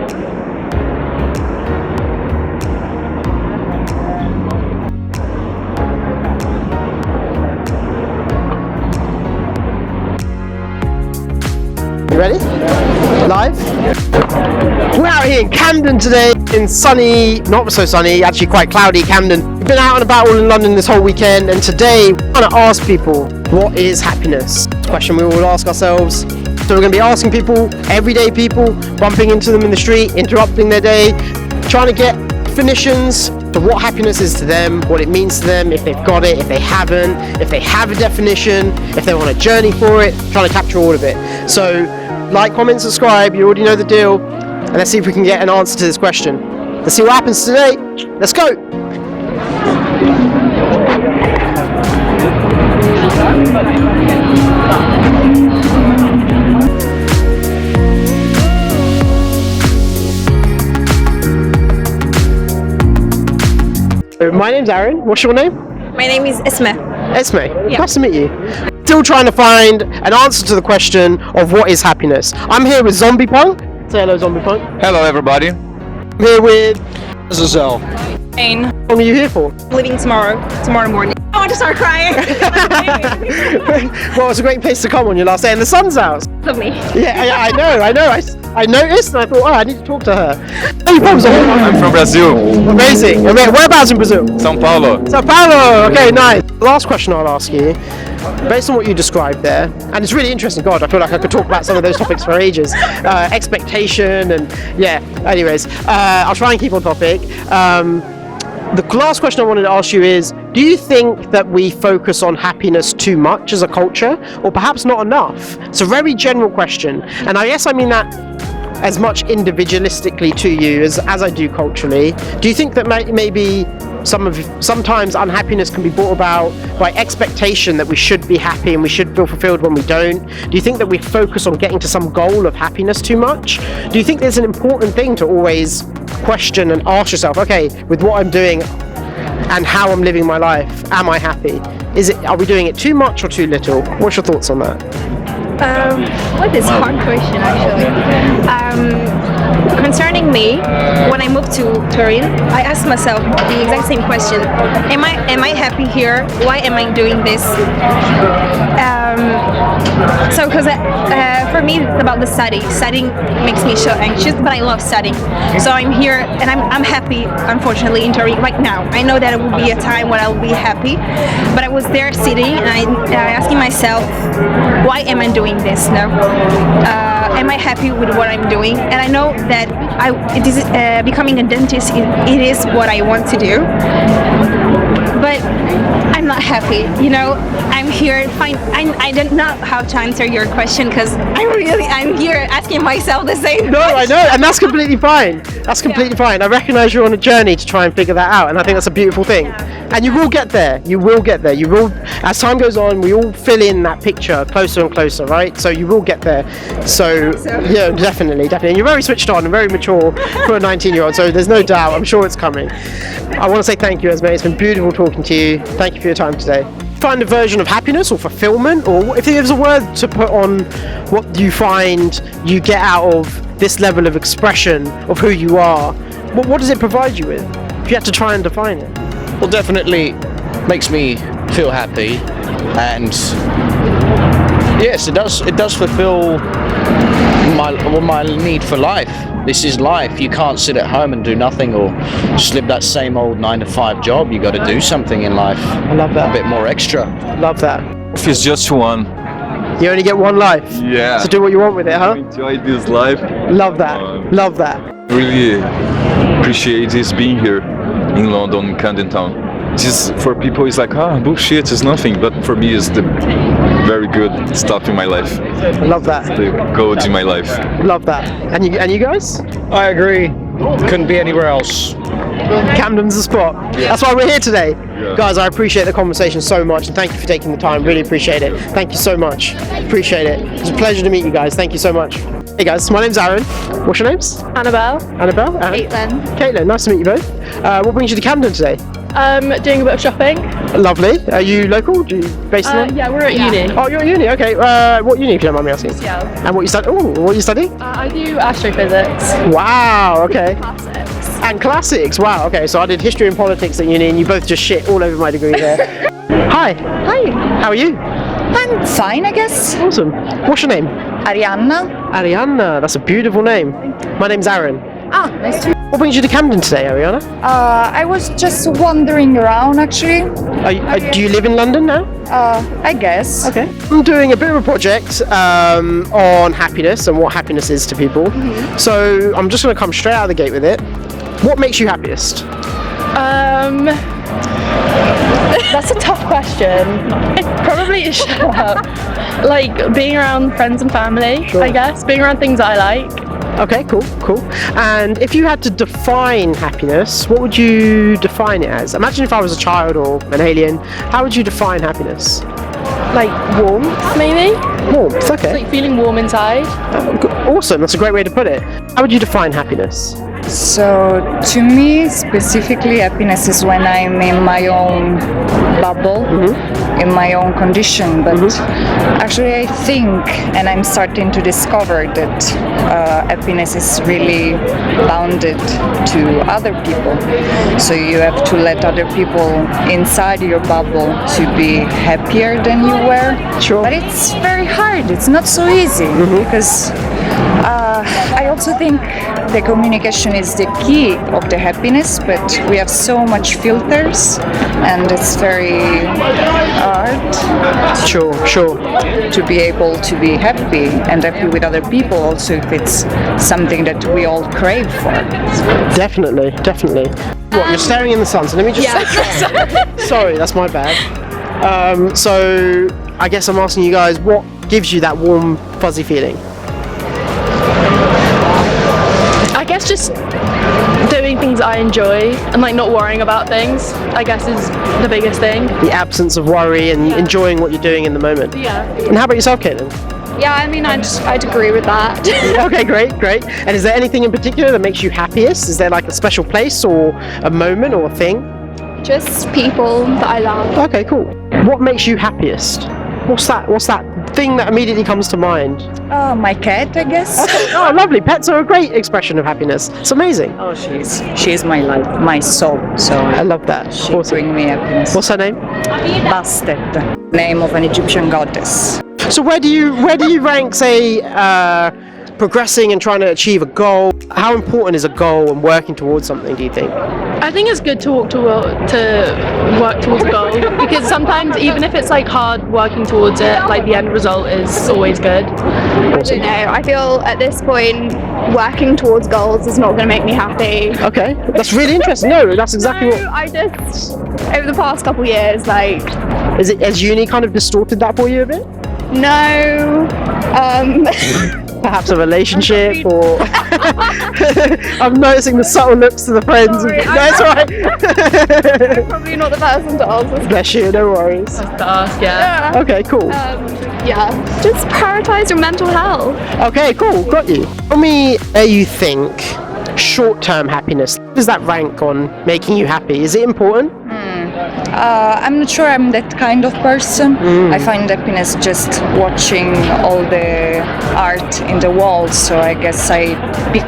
You ready? Live? We're out here in Camden today, in sunny, not so sunny, actually quite cloudy Camden. We've been out and about all in London this whole weekend, and today we're going to ask people, what is happiness? It's a question we all ask ourselves. So we're going to be asking people, everyday people, bumping into them in the street, interrupting their day, trying to get definitions to what happiness is to them, what it means to them, if they've got it, if they haven't, if they have a definition, if they're on a journey for it, trying to capture all of it. So like, comment, subscribe, you already know the deal, and let's see if we can get an answer to this question. Let's see what happens today. Let's go! My name's Aron. What's your name? My name is Esme. Esme. Yeah. Nice to meet you. Still trying to find an answer to the question of what is happiness. I'm here with Zombie Punk. Say hello, Zombie Punk. Hello, everybody. I'm here with Giselle. Jane. What are you here for? Leaving tomorrow morning. I want to start crying. Well, it's a great place to come on your last day, and the sun's out. Love me. Yeah, I know. I noticed, and I thought, I need to talk to her. Where are you from, Zombie? I'm from Brazil. Amazing. Whereabouts in Brazil? São Paulo. Sao Paulo. Okay, nice. Last question I'll ask you, based on what you described there, and it's really interesting. God, I feel like I could talk about some of those topics for ages. Expectation and yeah. Anyways, I'll try and keep on topic. The last question I wanted to ask you is, do you think that we focus on happiness too much as a culture, or perhaps not enough? It's a very general question, and I guess I mean that as much individualistically to you as I do culturally. Do you think that maybe sometimes unhappiness can be brought about by expectation that we should be happy and we should feel fulfilled when we don't? Do you think that we focus on getting to some goal of happiness too much? Do you think there's an important thing to always question and ask yourself, okay, with what I'm doing and how I'm living my life, am I happy? Are we doing it too much or too little? What's your thoughts on that? What is a hard question actually. Concerning me, when I moved to Turin, I asked myself the exact same question. Am I happy here? Why am I doing this? Because for me it's about the study. Studying makes me so anxious, but I love studying. So I'm here and I'm happy, unfortunately, in Turin right now. I know that it will be a time when I will be happy, but I was there sitting and I asking myself, why am I doing this now? Am I happy with what I'm doing? And I know that it is becoming a dentist. It is what I want to do, but I'm not happy. You know, I'm here. I don't know how to answer your question because I'm here asking myself the same. No, I know, and that's completely fine. That's completely fine. I recognise you're on a journey to try and figure that out, and I think that's a beautiful thing. And you will get there. You will get there. You will. As time goes on, we all fill in that picture closer and closer, right? So you will get there. So yeah, definitely. And you're very switched on and very mature for a 19-year-old. So there's no doubt. I'm sure it's coming. I want to say thank you, Esme. It's been beautiful talking to you. Thank you for your time today. Find a version of happiness or fulfillment, or if there's a word to put on what you find you get out of this level of expression of who you are, what does it provide you with? If you had to try and define it. Well, definitely makes me feel happy, and yes, it does fulfill my need for life. This is life. You can't sit at home and do nothing or just live that same old 9-to-5 job. You got to do something in life. I love that. A bit more extra. Love that. If it's just one. You only get one life. Yeah. So do what you want with it, huh? Enjoy this life. Love that. Love that. Really appreciate this being here in London, Camden town. Just for people, it's like, bullshit, it's nothing. But for me, it's the very good stuff in my life. I love that. The gold in my life. Love that. And you guys? I agree. Couldn't be anywhere else. Camden's the spot. Yeah. That's why we're here today. Yeah. Guys, I appreciate the conversation so much, and thank you for taking the time. Really appreciate it. Thank you so much. Appreciate it. It's a pleasure to meet you guys. Thank you so much. Hey guys, my name's Aron. What's your names? Annabelle. Annabelle? Caitlin. Caitlin, nice to meet you both. What brings you to Camden today? Doing a bit of shopping. Lovely. Are you local? Do you based in London? Yeah, we're at uni. Oh, you're at uni. Okay. What uni, if you don't mind me asking? Yeah. And what you study? Oh, what you study? I do astrophysics. Wow. Okay. Classics. And classics. Wow. Okay. So I did history and politics at uni, and you both just shit all over my degree there. Hi. Hi, How are you? I'm fine, I guess. Awesome. What's your name? Arianna. Arianna. That's a beautiful name. My name's Aron. Ah, nice to meet What brings you to Camden today, Arianna? you. I was just wandering around actually. Do you live in London now? I guess. Okay. I'm doing a bit of a project on happiness and what happiness is to people. So I'm just going to come straight out of the gate with it. What makes you happiest? That's a tough question. Probably like being around friends and family, Sure. I guess. Being around things that I like. Okay, cool. And if you had to define happiness, what would you define it as? Imagine if I was a child or an alien, how would you define happiness? Like warmth, maybe? Warmth, okay. Like feeling warm inside. Awesome, that's a great way to put it. How would you define happiness? So to me specifically, happiness is when I'm in my own bubble, in my own condition. But actually I think, and I'm starting to discover that happiness is really bounded to other people. So you have to let other people inside your bubble to be happier than you were. Sure. But it's very hard, it's not so easy because I also think the communication is the key of the happiness, but we have so much filters and it's very hard Sure. to be able to be happy and happy with other people also if it's something that we all crave for. Definitely. What, you're staring in the sun, so let me just... Sorry, that's my bad. So I guess I'm asking you guys, what gives you that warm, fuzzy feeling? I guess just doing things I enjoy and like not worrying about things, I guess is the biggest thing. The absence of worry and enjoying what you're doing in the moment. Yeah. And how about yourself, Caitlin? Yeah, I mean, I'd agree with that. Okay, great. And is there anything in particular that makes you happiest? Is there like a special place or a moment or a thing? Just people that I love. Okay, cool. What makes you happiest? What's that thing that immediately comes to mind? My cat, I guess. Oh, lovely. Pets are a great expression of happiness. It's amazing. Oh, she's my life, my soul. So I love that. she Awesome. brings me happiness. What's her name? Bastet, name of an Egyptian goddess. So where do you rank, say, progressing and trying to achieve a goal? How important is a goal and working towards something, do you think? I think it's good to work towards a goal because sometimes even if it's like hard working towards it, like the end result is always good. I don't know. I feel at this point, working towards goals is not going to make me happy. Okay, that's really interesting. No, that's exactly what... I just, over the past couple of years, like, Has uni kind of distorted that for you a bit? no, Perhaps a relationship or... I'm noticing the subtle looks to the friends. Sorry, That's right. probably not the person to answer. Bless you, no worries. To ask, yeah. Okay, cool. Yeah, just prioritize your mental health. Okay, cool, got you. Tell me where you think short-term happiness, does that rank on making you happy? Is it important? I'm not sure I'm that kind of person. I find happiness just watching all the art in the walls. So I guess I pick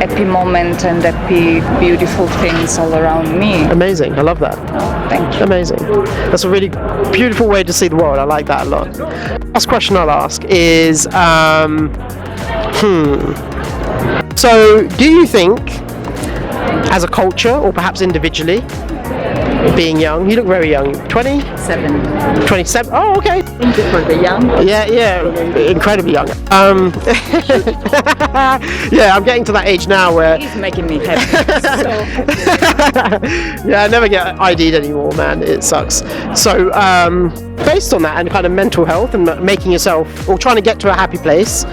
happy moment and happy, beautiful things all around me. Amazing, I love that. Thank you. Amazing. That's a really beautiful way to see the world. I like that a lot. Last question I'll ask is, so do you think, as a culture or perhaps individually, being young, you look very young, 20? 27? Oh, okay. For the young. Yeah, incredibly young. Yeah, I'm getting to that age now where... He's making me happy. Yeah, I never get ID'd anymore, man. It sucks. So, based on that and kind of mental health and making yourself, or trying to get to a happy place,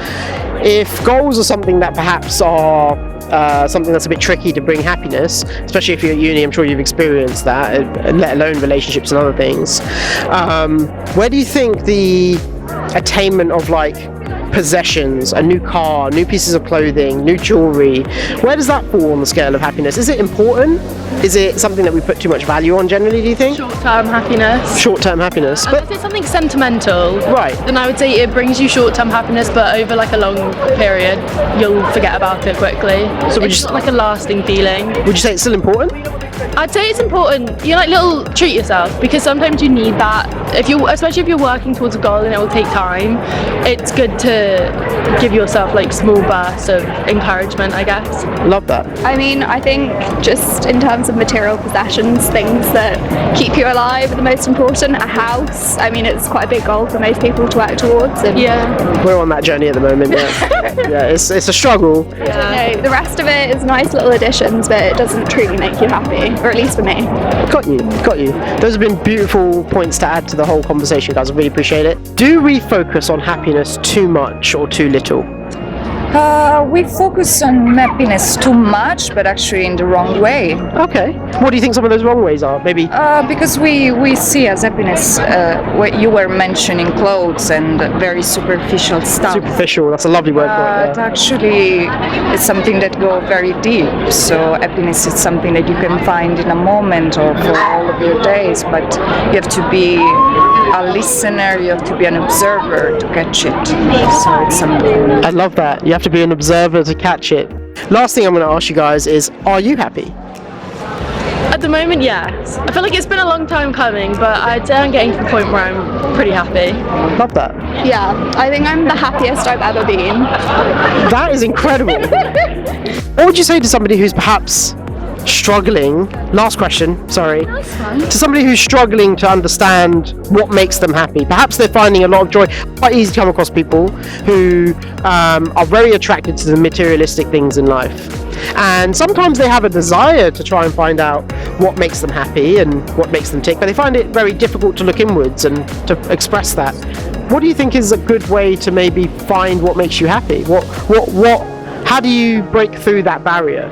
if goals are something that perhaps are something that's a bit tricky to bring happiness, especially if you're at uni, I'm sure you've experienced that, let alone relationships and other things. Where do you think the attainment of like possessions, a new car, new pieces of clothing, new jewelry, where does that fall on the scale of happiness? Is it important? Is it something that we put too much value on generally, do you think? Short-term happiness. Short-term happiness. Unless it's something sentimental, Right. then I would say it brings you short-term happiness, but over like a long period, you'll forget about it quickly. So would It's you not like a lasting feeling. would you say it's still important? I'd say it's important. You like little treat yourself, because sometimes you need that. Especially if you're working towards a goal and it will take time, it's good to give yourself like small bursts of encouragement, I guess. Love that. I mean, I think just in terms of material possessions, things that keep you alive are the most important. A house, I mean, it's quite a big goal for most people to work towards. And Yeah. We're on that journey at the moment, yeah. Yeah, it's a struggle. I don't know, the rest of it is nice little additions, but it doesn't truly make you happy, or at least for me. Got you. Those have been beautiful points to add to the whole conversation, guys. I really appreciate it. Do we focus on happiness too much or too little? We focus on happiness too much, but actually in the wrong way. Okay. What do you think some of those wrong ways are? Maybe. Because we see as happiness what you were mentioning, clothes and very superficial stuff. Superficial. That's a lovely word for it. But Yeah. actually, it's something that goes very deep. So happiness is something that you can find in a moment or for all of your days. But you have to be a listener. You have to be an observer to catch it. So it's something. I love that. You have to be an observer to catch it. Last thing I'm going to ask you guys is, are you happy? At the moment, yes. I feel like it's been a long time coming, but I'd say I'm getting to the point where I'm pretty happy. Love that. Yeah, I think I'm the happiest I've ever been. That is incredible. What would you say to somebody who's perhaps struggling? Last question, sorry. To somebody who's struggling to understand what makes them happy. Perhaps they're finding a lot of joy. Quite easy to come across people who are very attracted to the materialistic things in life. And sometimes they have a desire to try and find out what makes them happy and what makes them tick, but they find it very difficult to look inwards and to express that. What do you think is a good way to maybe find what makes you happy? How do you break through that barrier?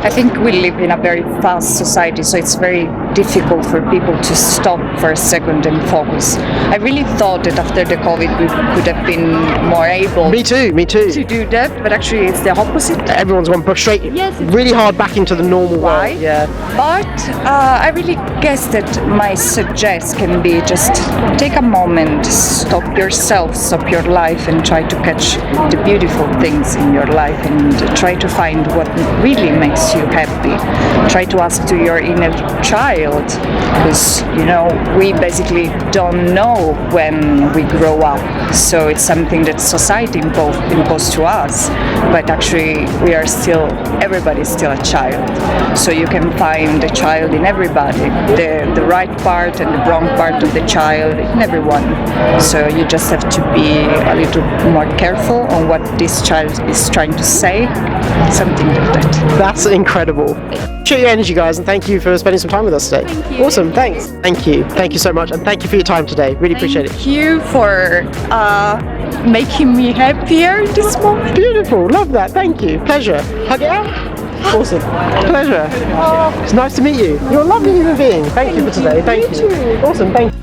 I think we live in a very fast society, so it's very difficult for people to stop for a second and focus. I really thought that after the COVID we could have been more able Me too. to do that, but actually it's the opposite. Everyone's gone straight, Yes, it's really hard back into the normal Right. world. Yeah. But I really guess that my suggest can be just take a moment, stop yourself, stop your life, and try to catch the beautiful things in your life and try to find what really makes you happy. Try to ask to your inner child, because we basically don't know when we grow up, so it's something that society imposed to us, but actually everybody's still a child, so you can find the child in everybody, the right part and the wrong part of the child in everyone. So you just have to be a little more careful on what this child is trying to say, something like that. That's incredible. Appreciate your energy, guys, and thank you for spending some time with us today. Thank you. Awesome, thanks. Thank you so much, and thank you for your time today. Really appreciate it. Thank you for making me happier this moment. Beautiful, love that. Thank you. Pleasure. Hug it out. Awesome. Pleasure. It's nice to meet you. You're a lovely human being. Thank you for today. Thank you. Awesome. Thank you.